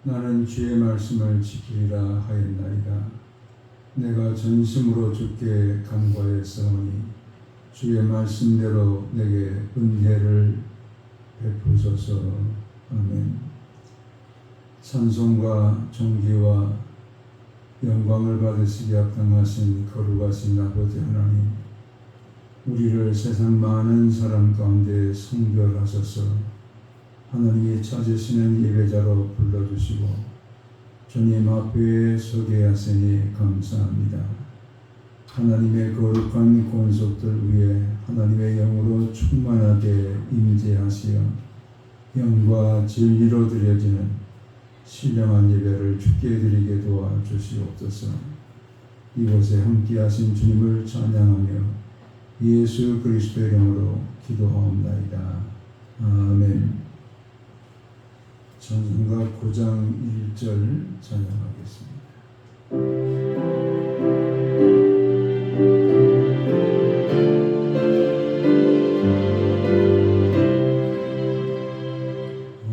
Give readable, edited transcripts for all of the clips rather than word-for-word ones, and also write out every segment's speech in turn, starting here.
나는 주의 말씀을 지키리라 하였나이다. 내가 전심으로 주께 간구하였사오니 주의 말씀대로 내게 은혜를 베푸소서. 아멘. 찬송과 존귀와 영광을 받으시기 합당하신 거룩하신 아버지 하나님, 우리를 세상 많은 사람 가운데 성별하셔서 하나님이 찾으시는 예배자로 불러주시고 주님 앞에 서게 하시니 감사합니다. 하나님의 거룩한 권속들 위에 하나님의 영으로 충만하게 임재하시어 영과 진리로 드려지는 신령한 예배를 주께 드리게 도와주시옵소서. 이곳에 함께하신 주님을 찬양하며 예수 그리스도의 이름으로 기도하옵나이다. 아멘. 찬송가 9장 1절 찬양하겠습니다.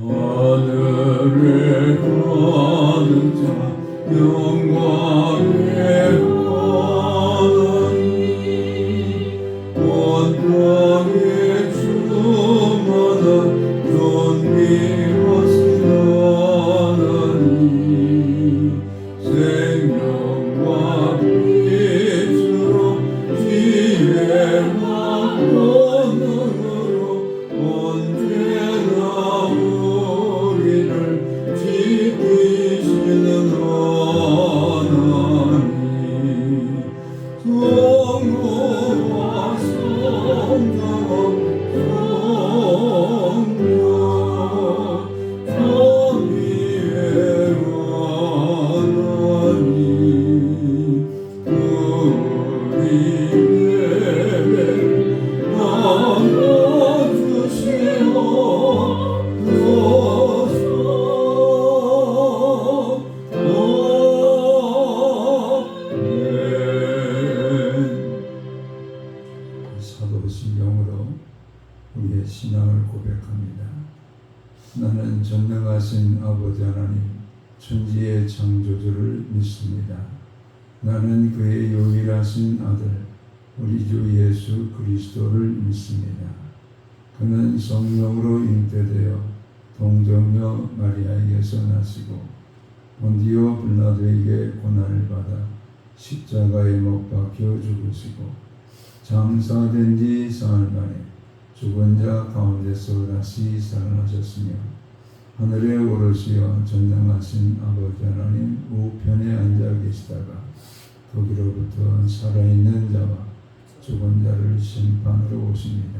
하늘에 가는 자 영광의 하나님, 온 땅에 충만한 존귀하신 하나님, 생명과 빛으로 지혜와 권능으로 언제나 우리를 지키시는 하나님, 성모와 성자와 사도신경으로 우리의 신앙을 고백합니다. 나는 전능하신 아버지 하나님, 천지의 창조주를 믿습니다. 나는 그의 유일하신 아들 우리 주 예수 그리스도를 믿습니다. 그는 성령으로 잉태되어 동정녀 마리아에게서 나시고 본디오 빌라도에게 고난을 받아 십자가에 못 박혀 죽으시고 장사된 지 사흘 만에 죽은 자 가운데서 다시 살아나셨으며 하늘에 오르시어 전능하신 아버지 하나님 우편에 앉아 계시다가 거기로부터 살아있는 자와 죽은 자를 심판하러 오십니다.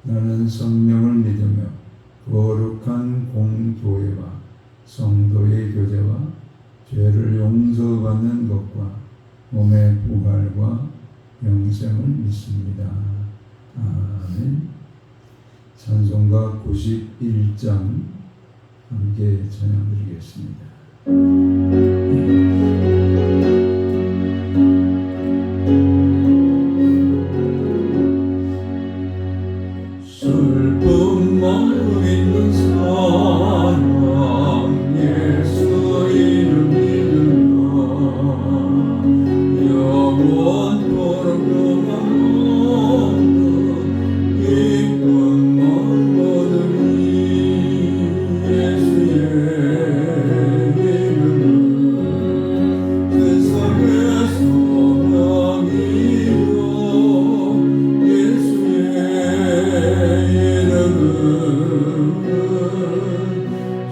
나는 성령을 믿으며 거룩한 공교회와 성도의 교제와 죄를 용서받는 것과 몸의 부활과 영생을 믿습니다. 아멘. 찬송가 91장 함께 찬양드리겠습니다. 슬픔 마음 있는 사람 예수 이름 믿으라 영원토록 평안하는 기쁜 마음 얻으리 예수의 이름은 세상의 소망이요 예수의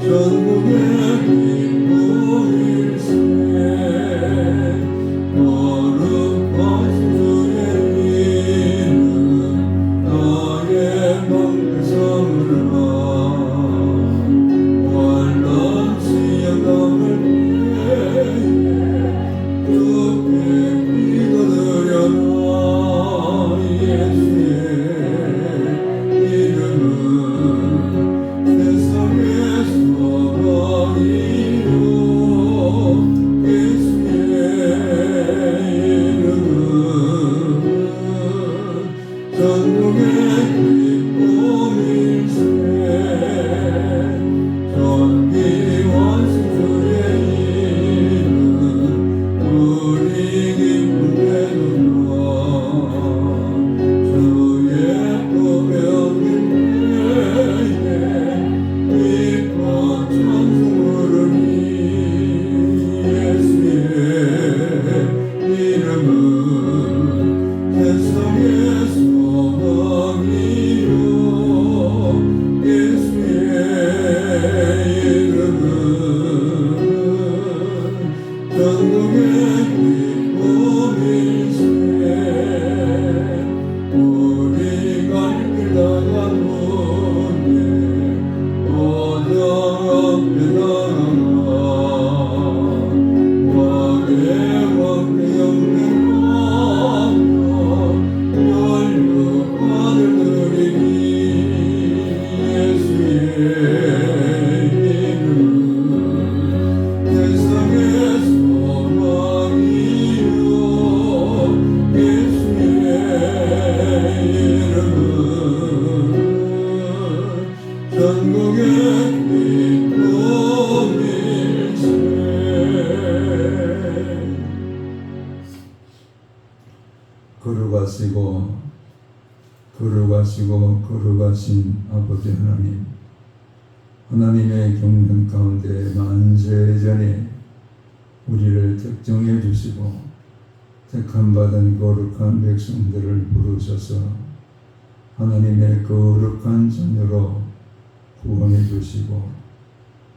전국의 기쁨일세 거룩하신 주의 이름 나의 맘을 삼으라 환난 시험당할 때에 주께 기도드려라 예수의 이름은 세상의 소망 거룩하신 아버지 하나님, 하나님의 경륜 가운데 만세 전에 우리를 특정해 주시고 택함받은 거룩한 백성들을 부르셔서 하나님의 거룩한 자녀로 구원해 주시고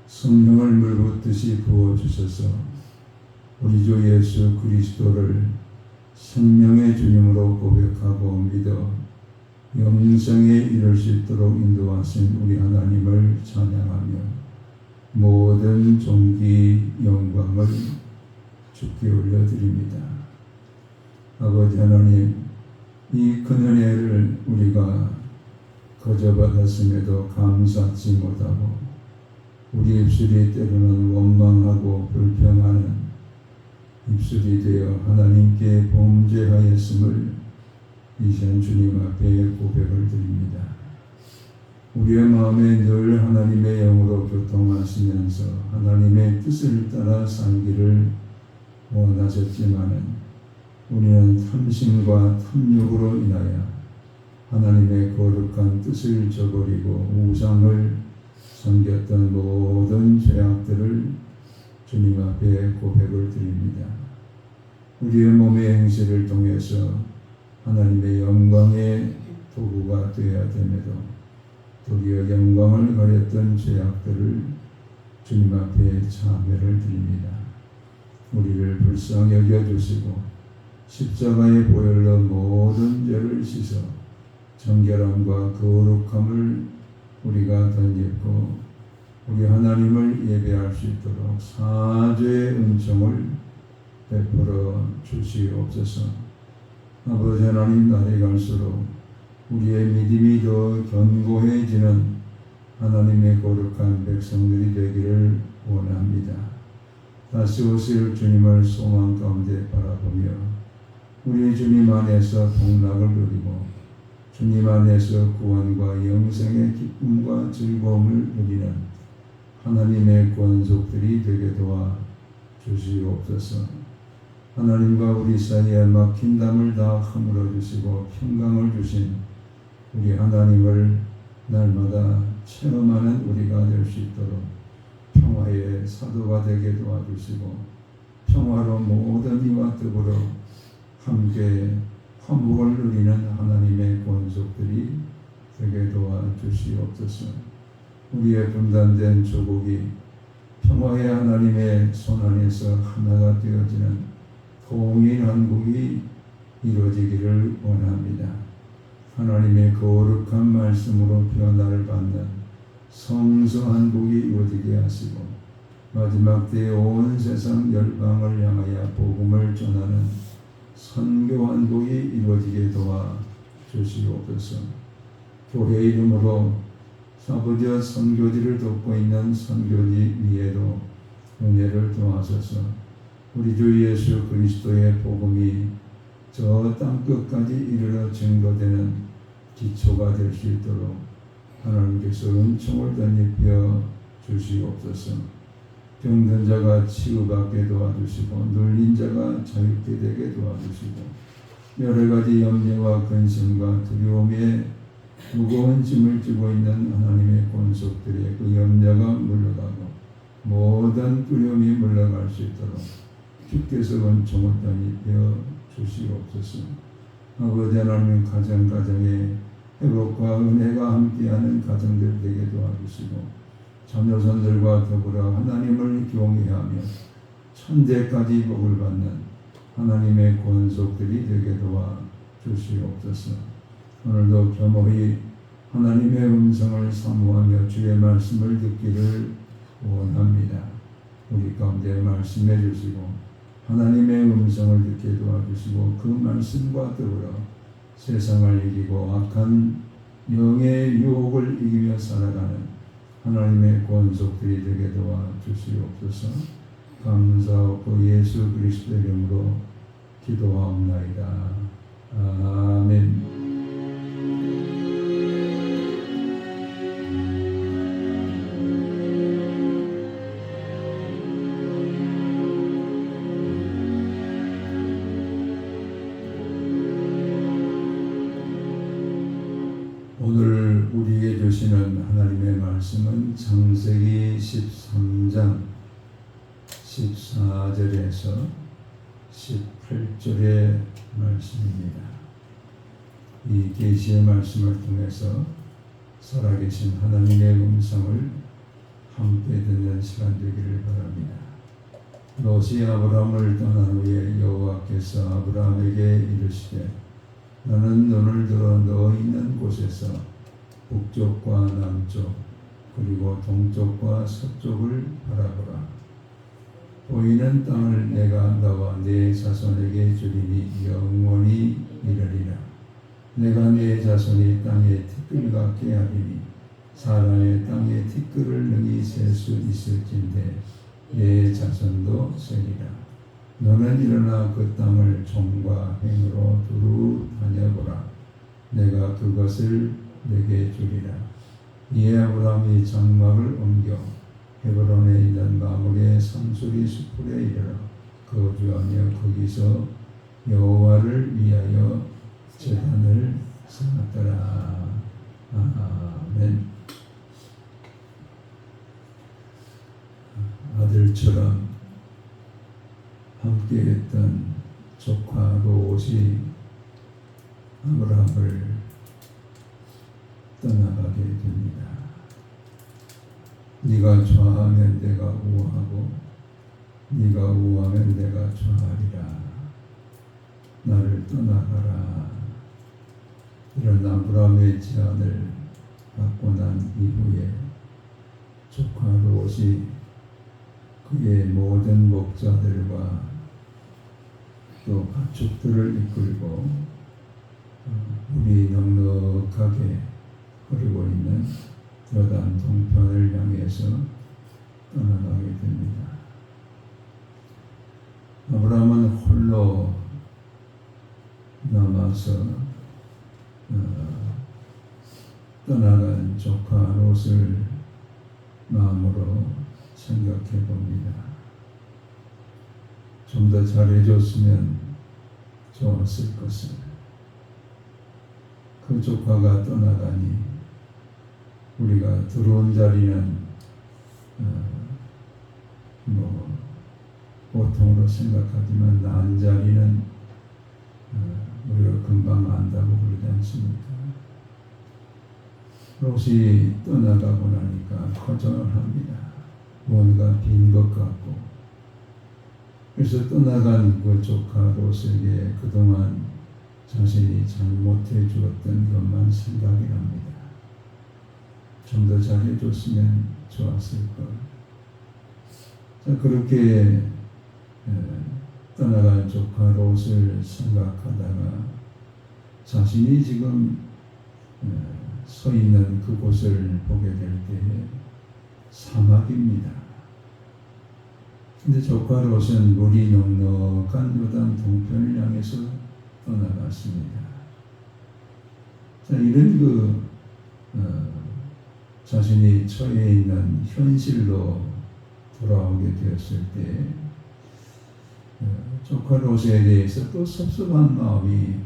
성령을 물붓듯이 부어주셔서 우리 주 예수 그리스도를 생명의 주님으로 고백하고 믿어 영생에 이를 수 있도록 인도하신 우리 하나님을 찬양하며 모든 존귀 영광을 주께 올려드립니다. 아버지 하나님, 이 큰 은혜를 우리가 거저받았음에도 감사치 못하고 우리 입술이 때로는 원망하고 불평하는 입술이 되어 하나님께 범죄하였음을 이전 주님 앞에 고백을 드립니다. 우리의 마음에 늘 하나님의 영으로 교통하시면서 하나님의 뜻을 따라 살기를 원하셨지만은 우리는 탐심과 탐욕으로 인하여 하나님의 거룩한 뜻을 저버리고 우상을 섬겼던 모든 죄악들을 주님 앞에 고백을 드립니다. 우리의 몸의 행실을 통해서 하나님의 영광의 도구가 되어야 됨에도 도리어 영광을 가렸던 죄악들을 주님 앞에 참회를 드립니다. 우리를 불쌍히 여겨주시고 십자가의 보혈로 모든 죄를 씻어 정결함과 거룩함을 우리가 덧입고 우리 하나님을 예배할 수 있도록 사죄의 은총을 베풀어 주시옵소서. 아버지 하나님, 날이 갈수록 우리의 믿음이 더 견고해지는 하나님의 거룩한 백성들이 되기를 원합니다. 다시 오실 주님을 소망 가운데 바라보며 우리 주님 안에서 복락을 누리고 주님 안에서 구원과 영생의 기쁨과 즐거움을 누리는 하나님의 권속들이 되게 도와 주시옵소서. 하나님과 우리 사이에 막힌 담을 다 허물어 주시고 평강을 주신 우리 하나님을 날마다 체험하는 우리가 될 수 있도록 평화의 사도가 되게 도와주시고 평화로 모든 이와 더불어 함께 화목을 누리는 하나님의 권속들이 되게 도와주시옵소서. 우리의 분단된 조국이 평화의 하나님의 손 안에서 하나가 되어지는 통일 한국이 이루어지기를 원합니다. 하나님의 거룩한 말씀으로 변화를 받는 성서 한국이 이루어지게 하시고 마지막 때에 온 세상 열방을 향하여 복음을 전하는 선교 한국이 이루어지게 도와 주시옵소서. 교회 이름으로 사부저 선교지를 돕고 있는 선교지 위에도 은혜를 도와셔서 우리 주 예수 그리스도의 복음이 저 땅끝까지 이르러 증거되는 기초가 될 수 있도록 하나님께서 은총을 덧입혀 주시옵소서. 병든 자가 치유받게 도와주시고 눌린 자가 자유케 되게 도와주시고 여러 가지 염려와 근심과 두려움에 무거운 짐을 지고 있는 하나님의 권속들의 그 염려가 물러가고 모든 두려움이 물러갈 수 있도록 주께서 은총을 덧입혀 주시옵소서. 아버지 하나님, 가정에 회복과 은혜가 함께하는 가정들 되게 도와주시고 자녀손들과 더불어 하나님을 경외하며 천대까지 복을 받는 하나님의 권속들이 되게 도와 주시옵소서. 오늘도 겸허히 하나님의 음성을 사모하며 주의 말씀을 듣기를 원합니다. 우리 가운데 말씀해 주시고 하나님의 음성을 듣게 도와주시고 그 말씀과 더불어 세상을 이기고 악한 영의 유혹을 이기며 살아가는 하나님의 권속들이 되게 도와주시옵소서. 감사하고 예수 그리스도의 이름으로 기도하옵나이다. 아멘. 13장 14절에서 18절의 말씀입니다. 이 계시의 말씀을 통해서 살아계신 하나님의 음성을 함께 듣는 시간 되기를 바랍니다. 롯이 아브라함을 떠난 후에 여호와께서 아브라함에게 이르시되 너는 눈을 들어 너 있는 곳에서 북쪽과 남쪽 그리고 동쪽과 서쪽을 바라보라. 보이는 땅을 내가 너와 네 자손에게 주리니 영원히 이르리라. 내가 네 자손이 땅의 티끌 같게 하리니 사람의 땅의 티끌을 능히 셀 수 있을진데 내 자손도 세리라. 너는 일어나 그 땅을 종과 행으로 두루 다녀보라. 내가 그것을 내게 주리라. 이에 아브라함이 장막을 옮겨 헤브론에 있는 마므레 상수리 숲에 이르러 거주하며 거기서 여호와를 위하여 제단을 쌓았더라. 아멘. 아들처럼 함께했던 조카 롯이 아브라함을 떠나가게 됩니다. 네가 좌하면 내가 우하고 네가 우하면 내가 좌하리라. 나를 떠나가라. 이런 아브라함의 제안을 받고 난 이후에 조카 롯이 그의 모든 목자들과 또 가축들을 이끌고 물이 넉넉하게 흐르고 있는 요단 동편을 향해서 떠나가게 됩니다. 아브라함은 홀로 남아서 떠나간 조카 롯을 마음으로 생각해 봅니다. 좀 더 잘해줬으면 좋았을 것을. 그 조카가 떠나가니 우리가 들어온 자리는 보통으로 생각하지만 난 자리는 우리가 금방 안다고 그러지 않습니까? 롯이 떠나가고 나니까 허전합니다. 뭔가 빈 것 같고. 그래서 떠나간 그 조카 롯에게 그동안 자신이 잘못해 주었던 것만 생각이 납니다. 좀 더 잘해줬으면 좋았을 걸. 자, 그렇게 떠나간 조카 롯을 생각하다가 자신이 지금 서 있는 그곳을 보게 될 때에 사막입니다. 근데 조카 롯은 물이 넉넉한 요단 동편을 향해서 떠나갔습니다. 자, 이런 자신이 처해 있는 현실로 돌아오게 되었을 때 조카 롯에 대해서 또 섭섭한 마음이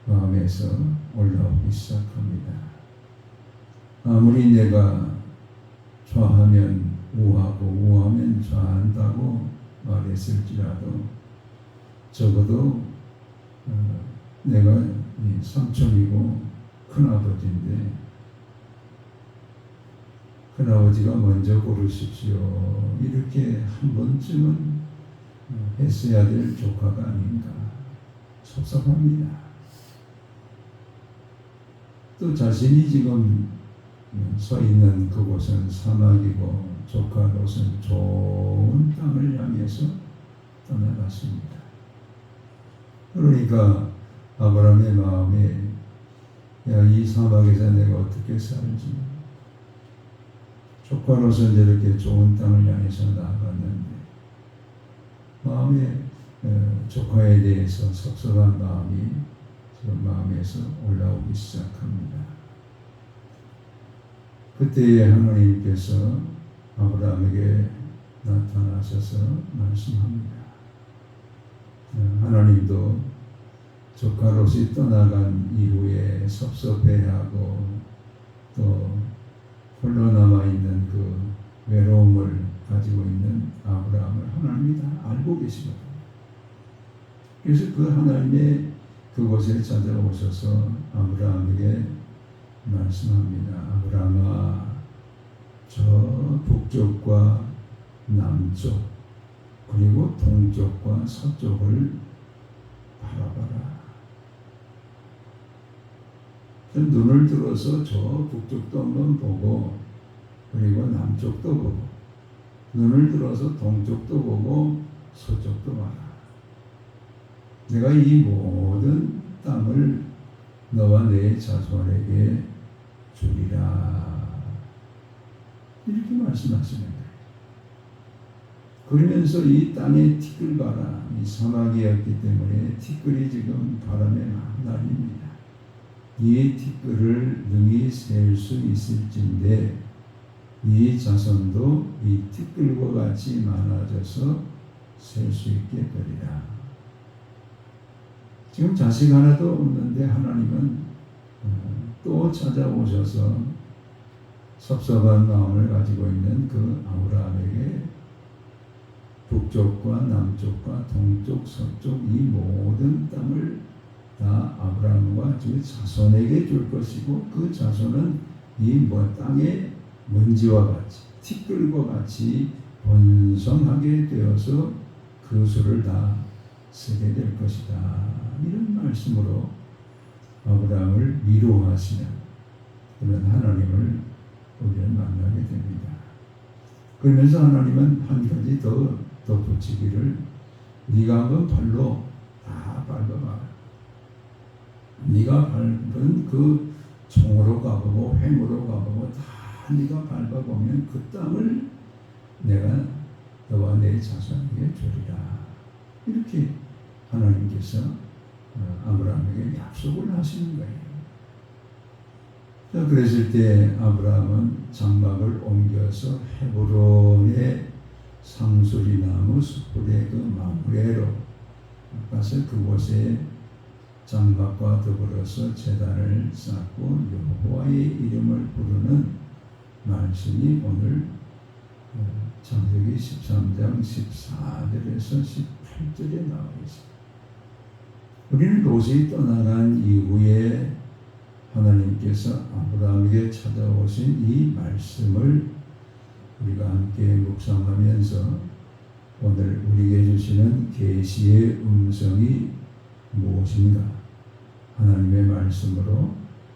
마음에서 올라오기 시작합니다. 아무리 내가 좌하면 우하고 우하면 좌한다고 말했을지라도 적어도 내가 삼촌이고 큰아버지인데 큰아버지가 먼저 고르십시오. 이렇게 한 번쯤은 했어야 될 조카가 아닌가 섭섭합니다. 또 자신이 지금 서 있는 그곳은 사막이고 조카 롯은 좋은 땅을 향해서 떠나갔습니다. 그러니까 아브라함의 마음에 야, 이 사막에서 내가 어떻게 살지? 조카 롯은 저렇게 좋은 땅을 향해서 나아갔는데 마음에 조카에 대해서 섭섭한 마음이 지금 마음에서 올라오기 시작합니다. 그때에 하나님께서 아브라함에게 나타나셔서 말씀합니다. 하나님도 조카 롯이 떠나간 이후에 섭섭해하고 또 홀로 남아있는 그 외로움을 계시거든요. 그래서 그 하나님의 그곳에 찾아오셔서 아브라함에게 말씀합니다. 아브라함아, 저 북쪽과 남쪽 그리고 동쪽과 서쪽을 바라봐라. 눈을 들어서 저 북쪽도 한번 보고 그리고 남쪽도 보고 눈을 들어서 동쪽도 보고 서쪽도 봐라. 내가 이 모든 땅을 너와 내 자손에게 주리라. 이렇게 말씀하시는 거예요. 그러면서 이 땅에 티끌 봐라. 이 사막이었기 때문에 티끌이 지금 바람에 막 날립니다. 이 티끌을 능히 셀 수 있을진데 이 자손도 이 티끌과 같이 많아져서 셀 수 있게 되리라. 지금 자식 하나도 없는데 하나님은 또 찾아오셔서 섭섭한 마음을 가지고 있는 그 아브라함에게 북쪽과 남쪽과 동쪽, 서쪽 이 모든 땅을 다 아브라함과 그 자손에게 줄 것이고 그 자손은 이 땅의 먼지와 같이 티끌과 같이 번성하게 되어서 그 수를 다 세게 될 것이다. 이런 말씀으로 아브라함을 위로하시는 그런 하나님을 우리는 만나게 됩니다. 그러면서 하나님은 한 가지 더 덧붙이기를 네가 한번 발로 다 밟아봐. 네가 밟은 그 총으로 가보고 횡으로 가보고 다 네가 밟아보면 그 땅을 내가 너와 내 자손에게 주리라. 이렇게 하나님께서 아브라함에게 약속을 하시는 거예요. 자, 그랬을 때 아브라함은 장막을 옮겨서 헤브론의 상수리나무 숯불의 그 마무리로 가서 그곳에 장막과 더불어서 제단을 쌓고 여호와의 이름을 부르는 말씀이 오늘 창세기 13장 14절에서 18절에 나와 있습니다. 우리는 롯이 떠나간 이후에 하나님께서 아브라함에게 찾아오신 이 말씀을 우리가 함께 묵상하면서 오늘 우리에게 주시는 계시의 음성이 무엇인가 하나님의 말씀으로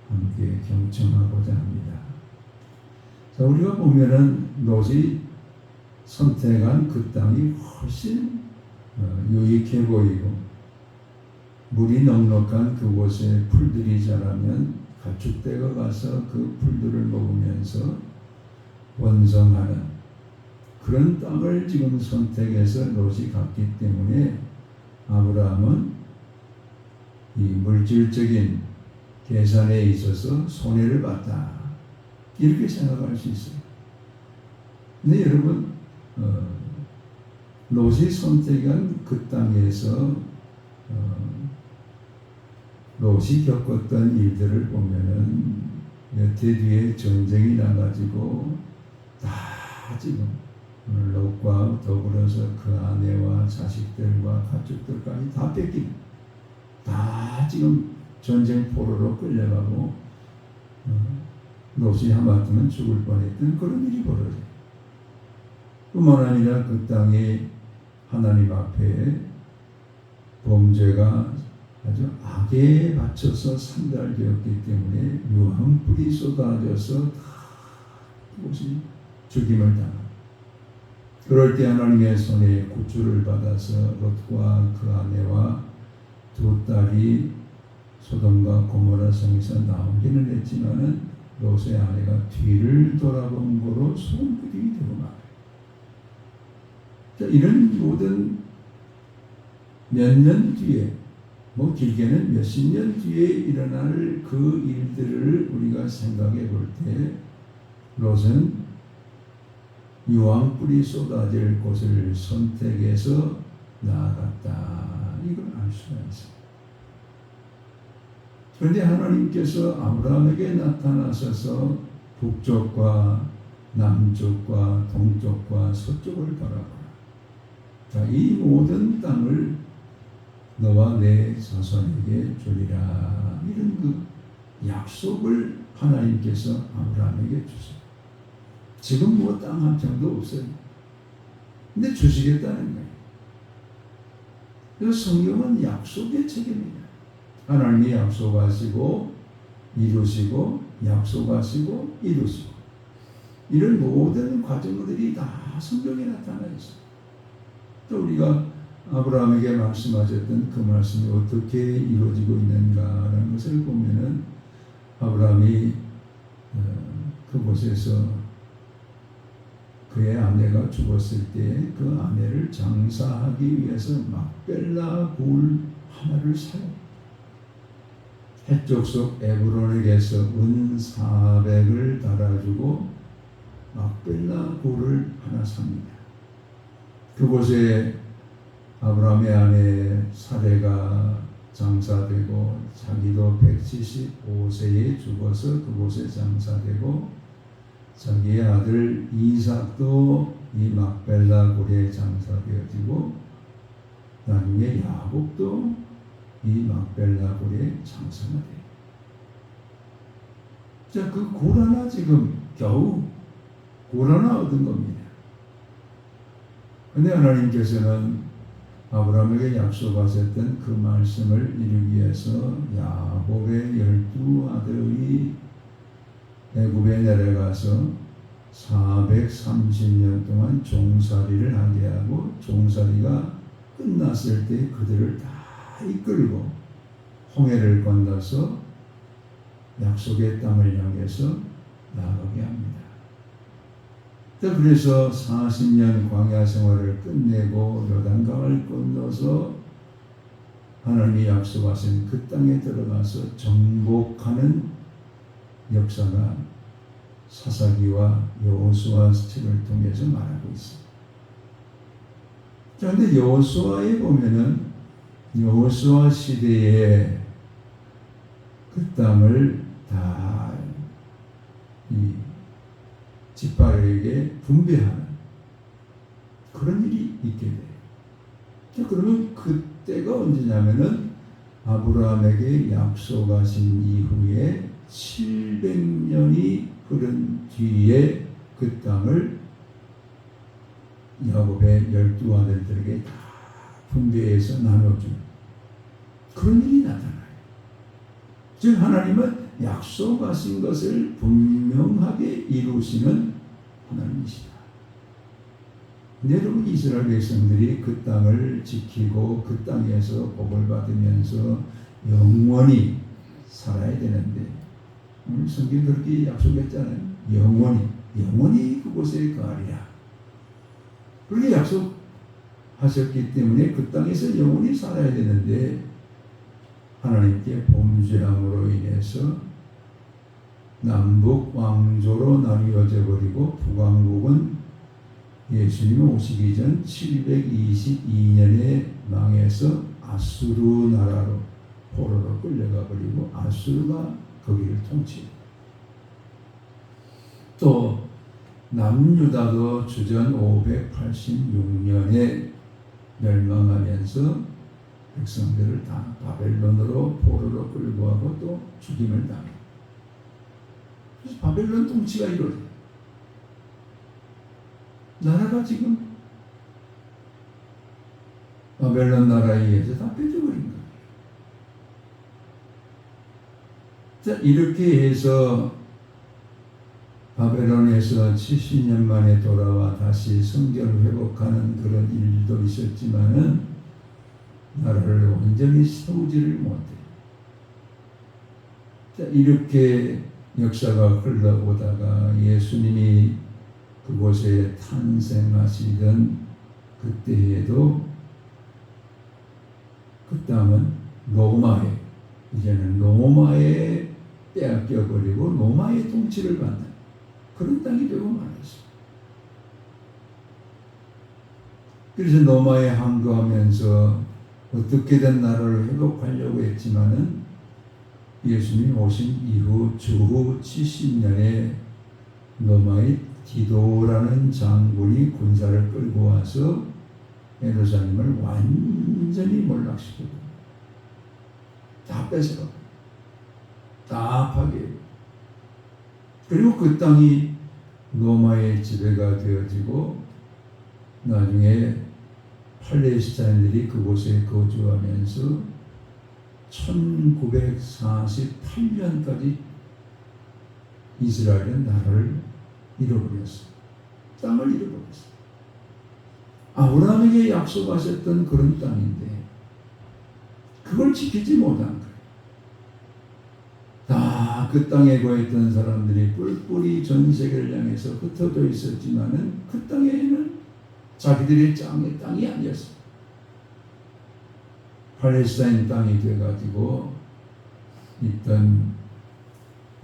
함께 경청하고자 합니다. 자, 우리가 보면은 롯이 선택한 그 땅이 훨씬 유익해 보이고 물이 넉넉한 그곳에 풀들이 자라면 가축대가 가서 그 풀들을 먹으면서 번성하는 그런 땅을 지금 선택해서 롯이 갔기 때문에 아브라함은 이 물질적인 계산에 있어서 손해를 봤다. 이렇게 생각할 수 있어요. 근데 여러분 롯이 선택한 그 땅에서 롯이 겪었던 일들을 보면은 몇 해 뒤에 전쟁이 나가지고 다 지금 롯과 더불어서 그 아내와 자식들과 가족들까지 다 뺏기고 다 지금 전쟁 포로로 끌려가고 롯이 하마터면 죽을 뻔했던 그런 일이 벌어져요. 뿐만 아니라 그 땅이 하나님 앞에 범죄가 아주 악에 받쳐서 산달되었기 때문에 유황불이 쏟아져서 다 그것이 죽임을 당합니다. 그럴 때 하나님의 손에 구주를 받아서 롯과 그 아내와 두 딸이 소돔과 고모라 성에서 나오기는 했지만은 롯의 아내가 뒤를 돌아본 거로 소금들이 되고 말아요. 자, 이런 모든 몇 년 뒤에 뭐 길게는 몇십 년 뒤에 일어날 그 일들을 우리가 생각해 볼 때 롯은 유황불이 쏟아질 곳을 선택해서 나아갔다. 이걸 알 수가 있습니다. 그런데 하나님께서 아브라함에게 나타나셔서 북쪽과 남쪽과 동쪽과 서쪽을 바라보라. 자, 이 모든 땅을 너와 내 자손에게 주리라. 이런 그 약속을 하나님께서 아브라함에게 주세요. 지금 뭐 땅 한 평도 없어요. 근데 주시겠다는 거예요. 그래서 성경은 약속의 책임이에요. 하나님이 약속하시고 이루시고 약속하시고 이루시고 이런 모든 과정들이 다 성경에 나타나 있어요. 또 우리가 아브라함에게 말씀하셨던 그 말씀이 어떻게 이루어지고 있는가라는 것을 보면은 아브라함이 그곳에서 그의 아내가 죽었을 때 그 아내를 장사하기 위해서 막벨라 굴 하나를 사요. 해족속 에브론에게서 은 400을 달아주고 막벨라 굴을 하나 삽니다. 그곳에 아브라함의 아내 사레가 장사되고 자기도 175세에 죽어서 그곳에 장사되고 자기의 아들 이삭도 이 막벨라 굴에 장사되어지고 나중에 야곱도 이 막벨라 굴에 장사가 돼요. 자, 그 굴 하나 지금 겨우 굴 하나 얻은 겁니다. 근데 하나님께서는 아브라함에게 약속하셨던 그 말씀을 이루기 위해서 야곱의 12아들이 애굽에 내려가서 430년 동안 종살이를 하게 하고 종살이가 끝났을 때 그들을 다 이끌고 홍해를 건너서 약속의 땅을 향해서 나가게 합니다. 그래서 40년 광야 생활을 끝내고 요단강을 건너서 하나님이 약속하신 그 땅에 들어가서 정복하는 역사가 사사기와 여호수아 책을 통해서 말하고 있습니다. 그런데 여호수아에 보면은 여호수아 시대에 그 땅을 다 이 지파에게 분배하는 그런 일이 있게 돼요. 그러면 그때가 언제냐면은 아브라함에게 약속하신 이후에 700년이 흐른 뒤에 그 땅을 야곱의 12아들들에게 다 분배해서 나눠준 그런 일이 나타나요. 즉 하나님은 약속하신 것을 분명하게 이루시는 하나님이시다. 근데 여러분 이스라엘 백성들이 그 땅을 지키고 그 땅에서 복을 받으면서 영원히 살아야 되는데 오늘 성경 그렇게 약속했잖아요. 영원히 그곳에 거하리라. 그렇게 약속하셨기 때문에 그 땅에서 영원히 살아야 되는데 하나님께 범죄함으로 인해서 남북 왕조로 나뉘어져 버리고 북왕국은 예수님 오시기 전 722년에 망해서 아수르 나라로 포로로 끌려가 버리고 아수르가 거기를 통치해요. 또 남유다도 주전 586년에 멸망하면서 백성들을 다 바벨론으로 포로로 끌고 가고 또 죽임을 당해요. 그래서 바벨론 통치가 이루어져요. 나라가 지금 바벨론 나라에 의해서 다 뺏겨버린 거예요. 자, 이렇게 해서 바벨론에서 70년 만에 돌아와 다시 성전을 회복하는 그런 일도 있었지만은 나라를 완전히 세우지를 못해요. 자, 이렇게 역사가 흘러오다가 예수님이 그곳에 탄생하시던 그때에도 그 땅은 이제는 로마에 빼앗겨버리고 로마의 통치를 받는 그런 땅이 되고 말았어요. 그래서 로마에 항거하면서 어떻게든 나라를 회복하려고 했지만은 예수님이 오신 이후 주후 70년에 로마의 디도라는 장군이 군사를 끌고 와서 예루살렘을 완전히 몰락시키고 다 뺏어가고 다 파괴하고, 그리고 그 땅이 로마의 지배가 되어지고 나중에 팔레스타인들이 그곳에 거주하면서 1948년까지 이스라엘은 나라를 잃어버렸어. 땅을 잃어버렸어. 아브라함에게 약속하셨던 그런 땅인데 그걸 지키지 못한 거예요. 다 그 땅에 거했던 사람들이 뿔뿔이 전 세계를 향해서 흩어져 있었지만은 그 땅에는 자기들의 땅이 아니었어요. 팔레스타인 땅이 돼가지고 있던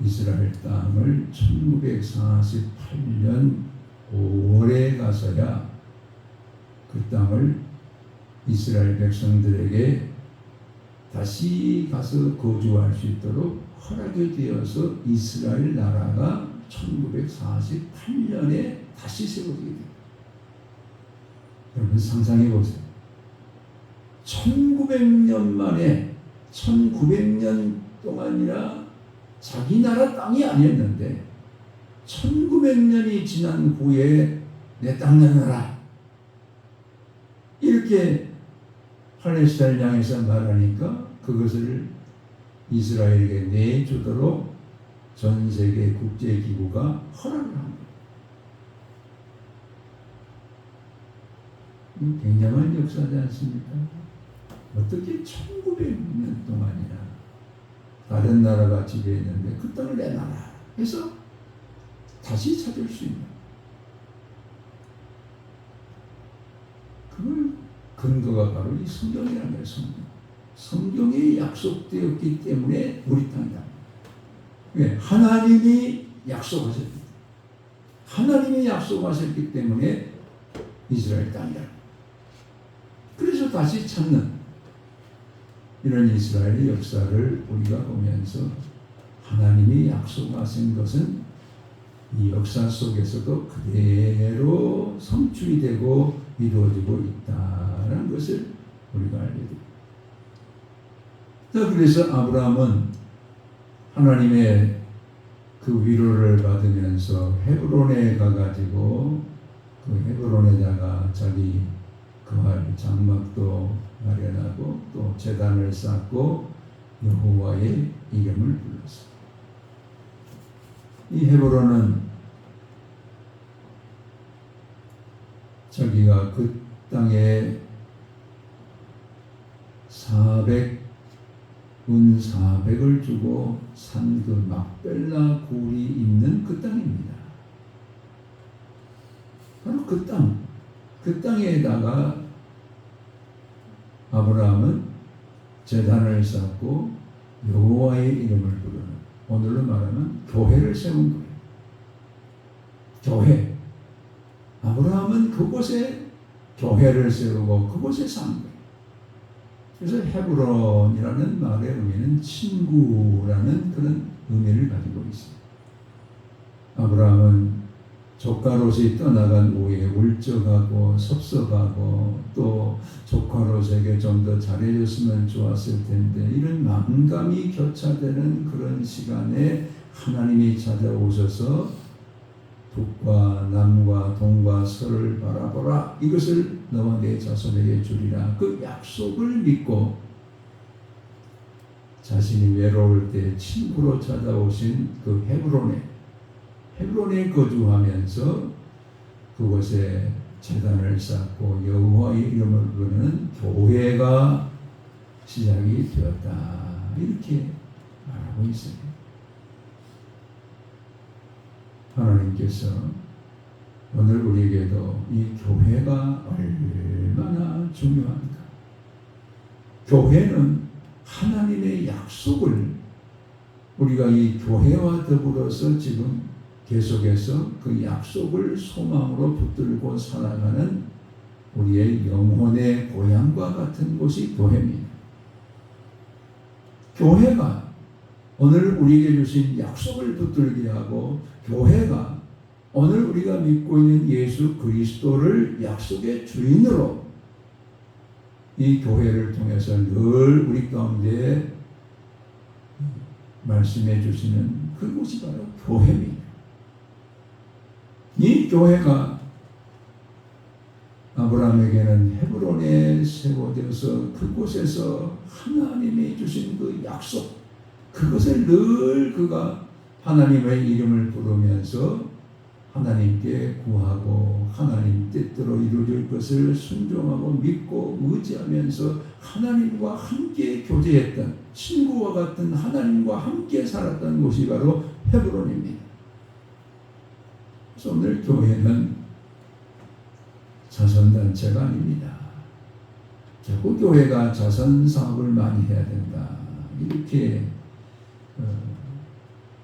이스라엘 땅을 1948년 5월에 가서야 그 땅을 이스라엘 백성들에게 다시 가서 거주할 수 있도록 허락이 되어서 이스라엘 나라가 1948년에 다시 세워지게 됩니다. 여러분 상상해 보세요. 1900년 만에 1900년 동안이나 자기 나라 땅이 아니었는데 1900년이 지난 후에 내 땅 내놔라 이렇게 팔레스타인을 향해서 말하니까 그것을 이스라엘에게 내주도록 전 세계 국제기구가 허락을 한 거예요. 굉장한 역사지 않습니까? 어떻게 1900년 동안이나 다른 나라가 지배했는데 그 땅을 내놔라 해서 다시 찾을 수 있는, 그걸 근거가 바로 이 성경이라는 거예요. 성경에 약속되었기 때문에 우리 땅이다. 왜? 하나님이 약속하셨기 때문에. 하나님이 약속하셨기 때문에 이스라엘 땅이다. 그래서 다시 찾는 이런 이스라엘의 역사를 우리가 보면서 하나님이 약속하신 것은 이 역사 속에서도 그대로 성취이 되고 이루어지고 있다는 것을 우리가 알게 됩니다. 자, 그래서 아브라함은 하나님의 그 위로를 받으면서 헤브론에 가가지고 그 헤브론에다가 자기 거할 장막도 마련하고 또 제단을 쌓고 여호와의 이름을 불렀습니다. 이 헤브론은 자기가 그 땅에 400을 주고 산 그 막벨라 굴이 있는 그 땅입니다. 바로 그 땅에다가 아브라함은 제단을 쌓고 여호와의 이름을 부르는, 오늘로 말하면 교회를 세운 거예요. 교회. 아브라함은 그곳에 교회를 세우고 그곳에 산 거예요. 그래서 헤브론이라는 말의 의미는 친구라는 그런 의미를 가지고 있어요. 아브라함은 조카롯이 떠나간 후에 울적하고 섭섭하고 또 조카롯에게 좀 더 잘해줬으면 좋았을 텐데 이런 만감이 교차되는 그런 시간에 하나님이 찾아오셔서 북과 남과 동과 서를 바라보라, 이것을 너와 내 자손에게 주리라, 그 약속을 믿고 자신이 외로울 때 친구로 찾아오신 그 헤브론에 거주하면서 그곳에 제단을 쌓고 여호와의 이름을 부르는 교회가 시작이 되었다, 이렇게 말하고 있어요. 하나님께서 오늘 우리에게도 이 교회가 얼마나 중요한가. 교회는 하나님의 약속을 우리가 이 교회와 더불어서 지금 계속해서 그 약속을 소망으로 붙들고 살아가는 우리의 영혼의 고향과 같은 곳이 교회입니다. 교회가 오늘 우리에게 주신 약속을 붙들게 하고, 교회가 오늘 우리가 믿고 있는 예수 그리스도를 약속의 주인으로 이 교회를 통해서 늘 우리 가운데 말씀해 주시는 그곳이 바로 교회입니다. 이 교회가 아브라함에게는 헤브론에 세워져서 그곳에서 하나님이 주신 그 약속, 그것을 늘 그가 하나님의 이름을 부르면서 하나님께 구하고 하나님 뜻대로 이루어질 것을 순종하고 믿고 의지하면서 하나님과 함께 교제했던, 친구와 같은 하나님과 함께 살았던 곳이 바로 헤브론입니다. 그래서 오늘 교회는 자선단체가 아닙니다. 자꾸 교회가 자선사업을 많이 해야 된다, 이렇게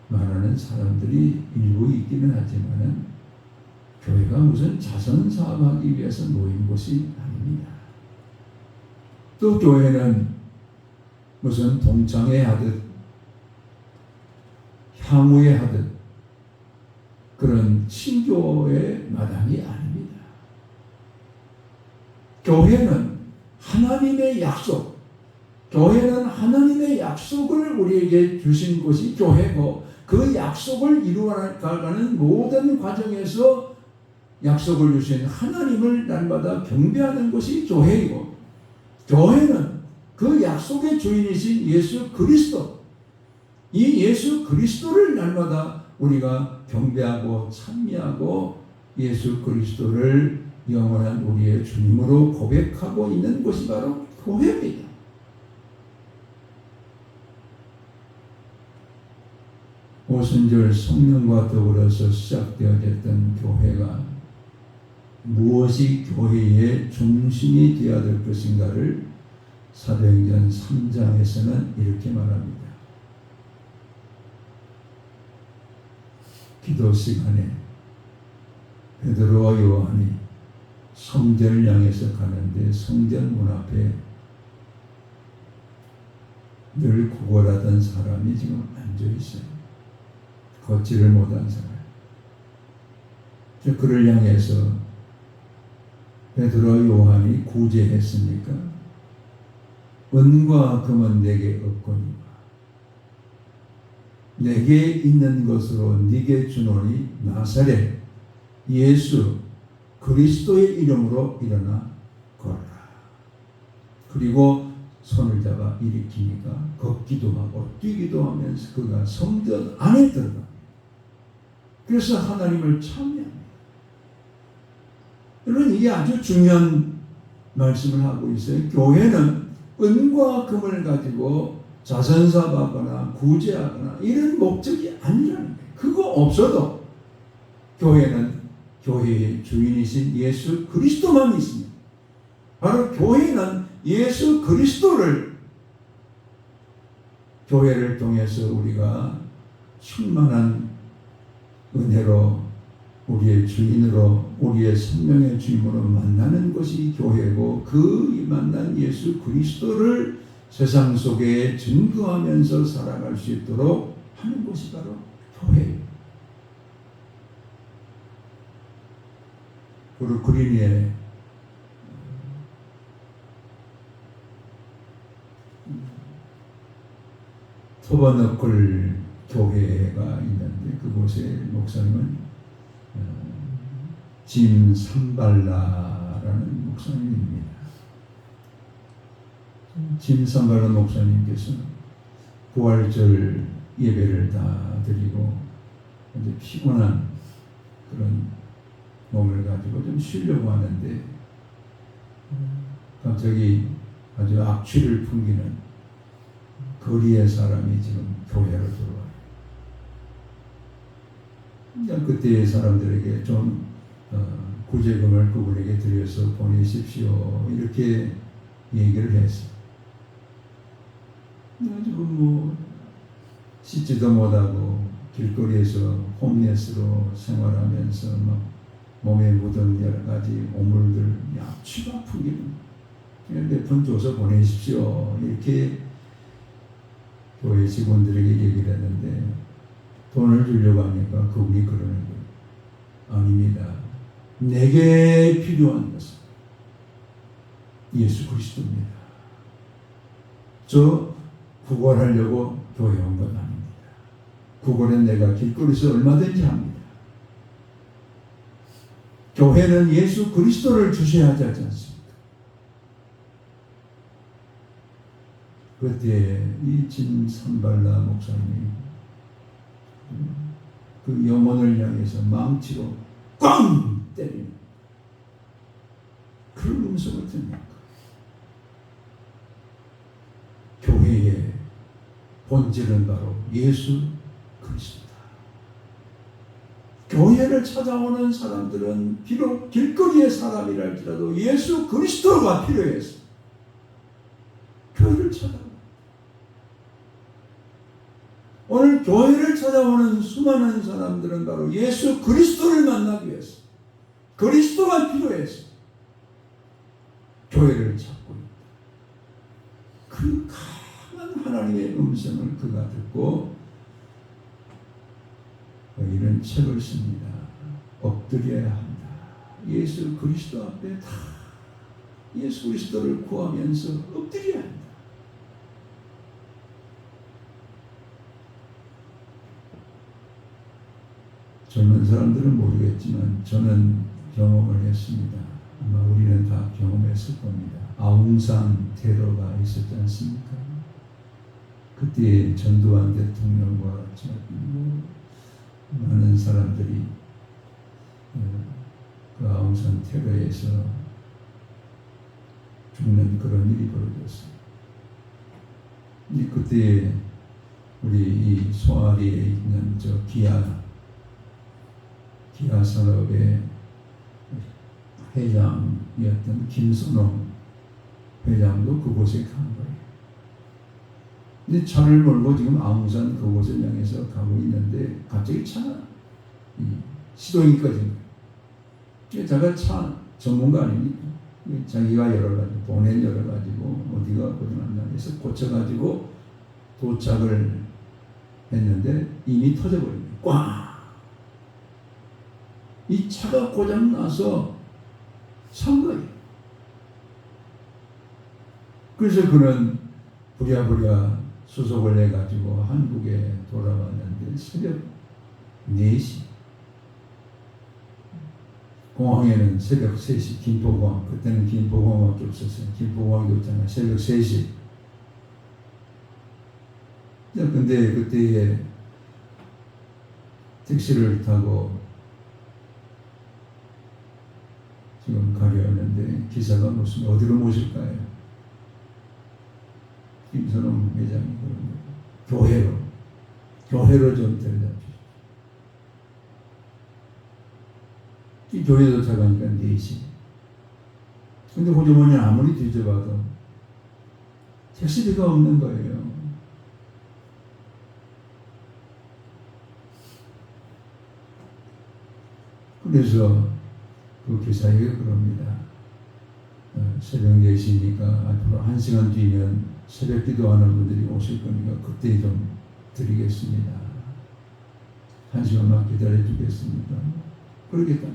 말하는 사람들이 일부 있기는 하지만 교회가 무슨 자선사업하기 위해서 모인 곳이 아닙니다. 또 교회는 무슨 동창회 하듯 향후회 하듯 그런 친교의 마당이 아닙니다. 교회는 하나님의 약속, 교회는 하나님의 약속을 우리에게 주신 것이 교회고, 그 약속을 이루어가는 모든 과정에서 약속을 주신 하나님을 날마다 경배하는 것이 교회이고, 교회는 그 약속의 주인이신 예수 그리스도, 이 예수 그리스도를 날마다 우리가 경배하고 찬미하고 예수 그리스도를 영원한 우리의 주님으로 고백하고 있는 것이 바로 교회입니다. 오순절 성령과 더불어서 시작되어졌던 교회가 무엇이 교회의 중심이 되어야 될 것인가를 사도행전 3장에서는 이렇게 말합니다. 기도 시간에 베드로와 요한이 성전을 향해서 가는데 성전 문 앞에 늘 구걸하던 사람이 지금 앉아 있어요. 걷지를 못한 사람. 그를 향해서 베드로와 요한이 구제했습니까? 은과 금은 내게 없거니와 내게 있는 것으로 네게 주노니 나사렛 예수 그리스도의 이름으로 일어나 걸어라. 그리고 손을 잡아 일으키니까 걷기도 하고 뛰기도 하면서 그가 성전 안에 들어갑니다. 그래서 하나님을 찬미합니다. 여러분, 이게 아주 중요한 말씀을 하고 있어요. 교회는 은과 금을 가지고 자선사업하거나 구제하거나 이런 목적이 아니라는 거예요. 그거 없어도 교회는 교회의 주인이신 예수 그리스도만 있습니다. 바로 교회는 예수 그리스도를 교회를 통해서 우리가 충만한 은혜로 우리의 주인으로 우리의 생명의 주인으로 만나는 것이 교회고, 그 만난 예수 그리스도를 세상 속에 증거하면서 살아갈 수 있도록 하는 것이 바로 교회예요. 브루클린에 토버너클 교회가 있는데 그곳의 목사님은 짐 삼발라라는 목사님입니다. 짐 삼발라 목사님께서 부활절 예배를 다 드리고 이제 피곤한 그런 몸을 가지고 좀 쉬려고 하는데 갑자기 아주 악취를 풍기는 거리의 사람이 지금 교회로 들어와요. 그때 사람들에게 좀 구제금을 그분에게 드려서 보내십시오, 이렇게 얘기를 했어요. 지금 뭐 씻지도 못하고 길거리에서 홈레스로 생활하면서 막 몸에 묻은 여러 가지 오물들, 악취가 풍기는, 몇 푼 줘서 보내십시오, 이렇게 교회 직원들에게 얘기를 했는데 돈을 주려고 하니까 그분이 그러는 거예요. 아닙니다. 내게 필요한 것은 예수 그리스도입니다. 저 구걸하려고 교회 온 건 아닙니다. 구걸은 내가 길거리에서 얼마든지 합니다. 교회는 예수 그리스도를 주셔야 하지 않습니까? 그때 이 진삼발라 목사님이 그 영혼을 향해서 망치로 꽝 때리는 그런 음성을 듣는 거예요. 교회의 본질은 바로 예수 그리스도다. 교회를 찾아오는 사람들은 비록 길거리의 사람이랄지라도 예수 그리스도가 필요해서 교회를 찾아옵니다. 오늘 교회를 찾아오는 수많은 사람들은 바로 예수 그리스도를 만나기 위해서, 그리스도가 필요해서 교회를 찾고 있다. 그 강한 하나님의 음성을 그가 듣고 이런 책을 씁니다. 엎드려야 한다. 예수 그리스도 앞에 다 예수 그리스도를 구하면서 엎드려야 한다. 젊은 사람들은 모르겠지만 저는 경험을 했습니다. 아마 우리는 다 경험했을 겁니다. 아웅산 테러가 있었지 않습니까? 그때 전두환 대통령과 많은 사람들이 그 아웅산 테러에서 죽는 그런 일이 벌어졌어요. 그때 우리 이 소아리에 있는 저 기아 산업의 회장이었던 김선홍 회장도 그곳에 간 거예요. 근데 차를 몰고 지금 아웅산 그곳을 향해서 가고 있는데 갑자기 차가 시동이 꺼진 거예요. 자기가 차 전문가 아닙니까? 자기가 여러 가지 보낸 여러 가지고 어디가 고장났나 해서 고쳐가지고 도착을 했는데 이미 터져버린 거예요. 꽝! 이 차가 고장나서 산 거예요. 그래서 그는 부랴부랴 수속을 해가지고 한국에 돌아왔는데 새벽 4시 공항에는 새벽 3시 김포공항, 그때는 김포공항밖에 없었어요. 김포공항이 없잖아요. 새벽 3시. 근데 그때 택시를 타고 지금 가려는데 기사가 무슨 어디로 모실까요? 김선홍 회장이 그런 거예요. 교회로 좀 데려다 주십시오. 이 교회 도착하니까 4시. 근데 호주머니 아무리 뒤져봐도 택시비가 없는 거예요. 그래서 그 기사에게 그럽니다. 새벽 4시니까 앞으로 1시간 뒤면 새벽 기도하는 분들이 오실 거니까 그때 좀 드리겠습니다. 1시간만 기다려 주겠습니다. 그러겠다.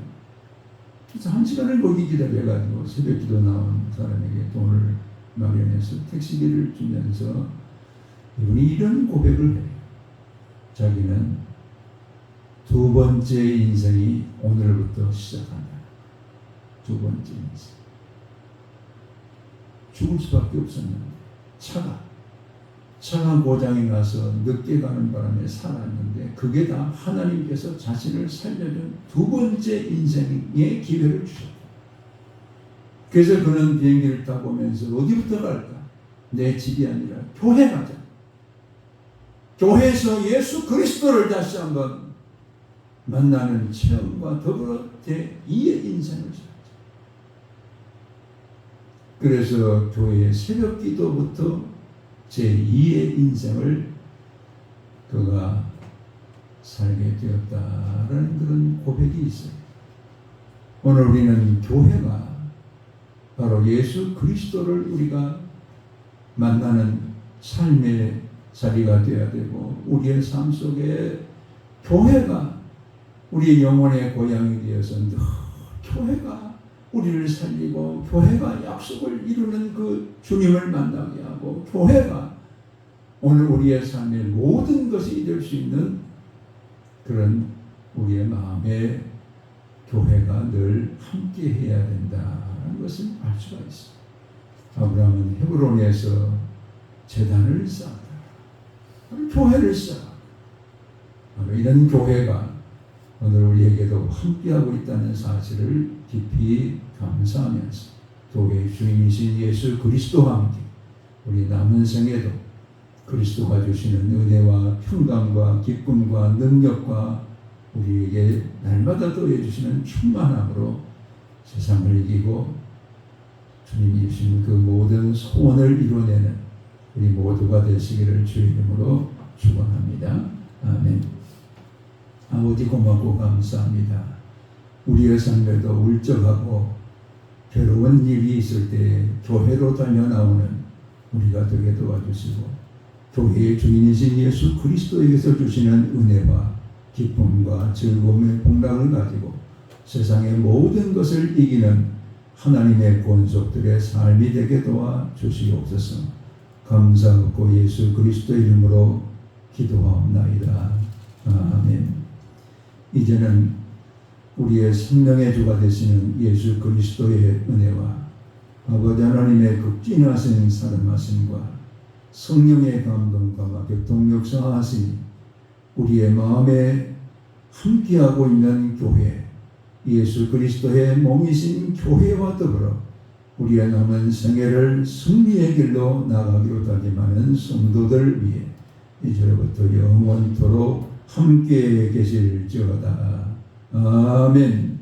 그래서 1시간을 거기 기다려가지고 새벽 기도 나온 사람에게 돈을 마련해서 택시비를 주면서 이분이 이런 고백을 해요. 자기는 2번째 인생이 오늘부터 시작한다. 2번째 인생. 죽을 수밖에 없었는데 차가 고장이 나서 늦게 가는 바람에 살았는데 그게 다 하나님께서 자신을 살려준 2번째 인생의 기회를 주셨다. 그래서 그는 비행기를 타고 오면서 어디부터 갈까? 내 집이 아니라 교회 가자. 교회에서 예수 그리스도를 다시 한번 만나는 체험과 더불어 제2의 인생을 살자. 그래서 교회의 새벽 기도부터 제2의 인생을 그가 살게 되었다라는 그런 고백이 있어요. 오늘 우리는 교회가 바로 예수 그리스도를 우리가 만나는 삶의 자리가 되어야 되고 우리의 삶 속에 교회가 우리의 영혼의 고향이 되어서 늘 교회가 우리를 살리고 교회가 약속을 이루는 그 주님을 만나게 하고 교회가 오늘 우리의 삶의 모든 것이 될 수 있는 그런 우리의 마음의 교회가 늘 함께 해야 된다는 것을 알 수가 있습니다. 아브라함은 헤브론에서 제단을 쌓았다. 교회를 쌓았다. 이런 교회가 오늘 우리에게도 함께하고 있다는 사실을 깊이 감사하면서 교회의 주인이신 예수 그리스도와 함께 우리 남은 생에도 그리스도가 주시는 은혜와 평강과 기쁨과 능력과 우리에게 날마다 더해 주시는 충만함으로 세상을 이기고 주님이 주신 그 모든 소원을 이뤄내는 우리 모두가 되시기를 주의 이름으로 축원합니다. 아멘. 아버지 고맙고 감사합니다. 우리의 삶에도 울적하고 괴로운 일이 있을 때 교회로 달려나오는 우리가 되게 도와주시고 교회의 주인이신 예수 그리스도에게서 주시는 은혜와 기쁨과 즐거움의 복락을 가지고 세상의 모든 것을 이기는 하나님의 권속들의 삶이 되게 도와 주시옵소서. 감사하고 예수 그리스도 이름으로 기도하옵나이다. 아멘. 이제는 우리의 생명의 주가 되시는 예수 그리스도의 은혜와 아버지 하나님의 극진하신 사랑하심과 성령의 감동과 교통역사하심이 우리의 마음에 함께하고 있는 교회, 예수 그리스도의 몸이신 교회와 더불어 우리의 남은 생애를 승리의 길로 나가기로 다짐하는 성도들 위해 이제부터 영원토록 함께 계실지어다. 아멘.